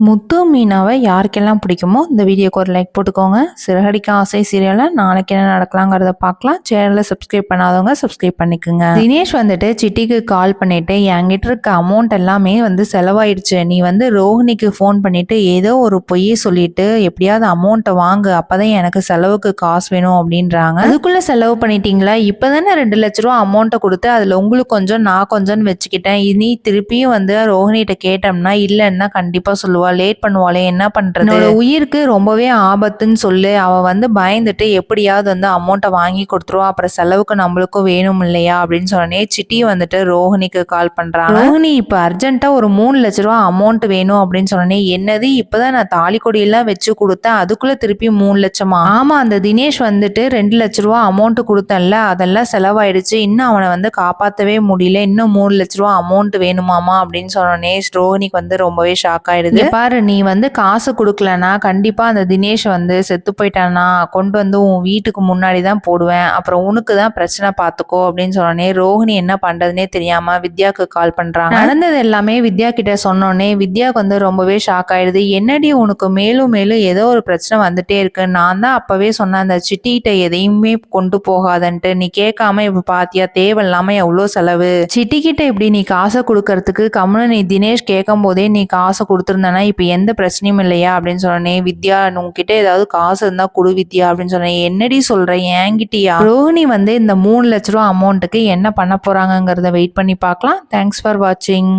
முத்து மீனாவை யாருக்கெல்லாம் பிடிக்குமோ இந்த வீடியோக்கு ஒரு லைக் போட்டுக்கோங்க. சிறகடிக்க ஆசை சீரியலில் நாளைக்கு என்ன நடக்கலாங்கிறத பார்க்கலாம். சேனலை சப்ஸ்கிரைப் பண்ணாதவங்க சப்ஸ்கிரைப் பண்ணிக்கோங்க. தினேஷ் வந்துட்டு சிட்டிக்கு கால் பண்ணிட்டு என்கிட்ட இருக்க அமௌண்ட் எல்லாமே செலவாயிடுச்சு, நீ ரோஹிணிக்கு ஃபோன் பண்ணிட்டு ஏதோ ஒரு பொய்யை சொல்லிட்டு எப்படியாவது அமௌண்ட்டை வாங்கு, அப்பதான் எனக்கு செலவுக்கு காசு வேணும் அப்படின்றாங்க. அதுக்குள்ள செலவு பண்ணிட்டீங்களா? இப்பதானே 2 லட்ச ரூபா அமௌண்ட்டை கொடுத்து அதுல உங்களுக்கு கொஞ்சம் நான் கொஞ்சம்னு வச்சுக்கிட்டேன். இனி திருப்பியும் ரோஹிணிகிட்ட கேட்டோம்னா இல்லைன்னா கண்டிப்பா சொல்லுவா, லேட் பண்ணுவாளே, என்ன பண்றது, என்னோட உயிருக்கு ரொம்பவே ஆபத்துன்னு சொல்லு. அவ பயந்துட்டு எப்படியாவது அமௌண்ட்டை வாங்கி கொடுத்துருவா, அப்புறம் செலவுக்கு நம்மளுக்கும் வேணும் இல்லையா அப்படின்னு சொன்னே சிட்டி ரோஹிணிக்கு கால் பண்றாங்க. ரோஹிணி இப்ப அர்ஜென்ட்டா ஒரு 3 லட்ச ரூபா அமௌண்ட் வேணும் அப்படின்னு சொன்னே, என்னது இப்பதான் நான் தாலி கொடியெல்லாம் வச்சு கொடுத்தேன், அதுக்குள்ள திருப்பி 3 லட்சமா? ஆமா, அந்த தினேஷ் 2 லட்ச ரூபா அமௌண்ட் கொடுத்தேன்ல, அதெல்லாம் செலவாயிடுச்சு, இன்னும் அவனை காப்பாத்தவே முடியல, இன்னும் 3 லட்ச ரூபா அமௌண்ட் வேணுமாமா அப்படின்னு சொன்னே ரோஹிணிக்கு ரொம்பவே ஷாக் ஆயிடுது. பாரு, நீ காசு கொடுக்கலனா கண்டிப்பா அந்த தினேஷ் செத்து போயிட்டானா கொண்டு உன் வீட்டுக்கு முன்னாடி தான் போடுவேன், அப்புறம் உனக்கு தான் பிரச்சனை பார்த்துக்கோ அப்படின்னு சொன்னோடனே ரோஹிணி என்ன பண்றதுனே தெரியாம வித்யாக்கு கால் பண்றாங்க. நடந்தது எல்லாமே வித்யா கிட்ட சொன்னோடனே வித்யாக்கு ரொம்பவே ஷாக் ஆயிடுது. என்னடி உனக்கு மேலும் மேலும் ஏதோ ஒரு பிரச்சனை வந்துட்டே இருக்கு, நான் தான் அப்பவே சொன்னேன் அந்த சிட்டிகிட்ட எதையுமே கொண்டு போகாதன்ட்டு, நீ கேட்காம இப்ப பாத்தியா தேவையில்லாம எவ்வளோ செலவு, சிட்டிக்கிட்ட இப்படி நீ காசை கொடுக்கறதுக்கு கம்முன்னு நீ தினேஷ் கேட்கும் போதே நீ காசை கொடுத்துருந்தனா இப்ப எந்த பிரச்சனையும் இல்லையா அப்படின்னு சொன்னேன். வித்யா, உங்ககிட்ட ஏதாவது காசு இருந்தா குடு வித்யா அப்படின்னு சொன்னேன். என்னடி சொல்ற, என்கிட்டயா? ரோஹிணி இந்த 3 லட்ச ரூபா அமௌண்ட்டுக்கு என்ன பண்ண போறாங்கிறத வெயிட் பண்ணி பார்க்கலாம். தேங்க்ஸ் ஃபார் வாட்சிங்.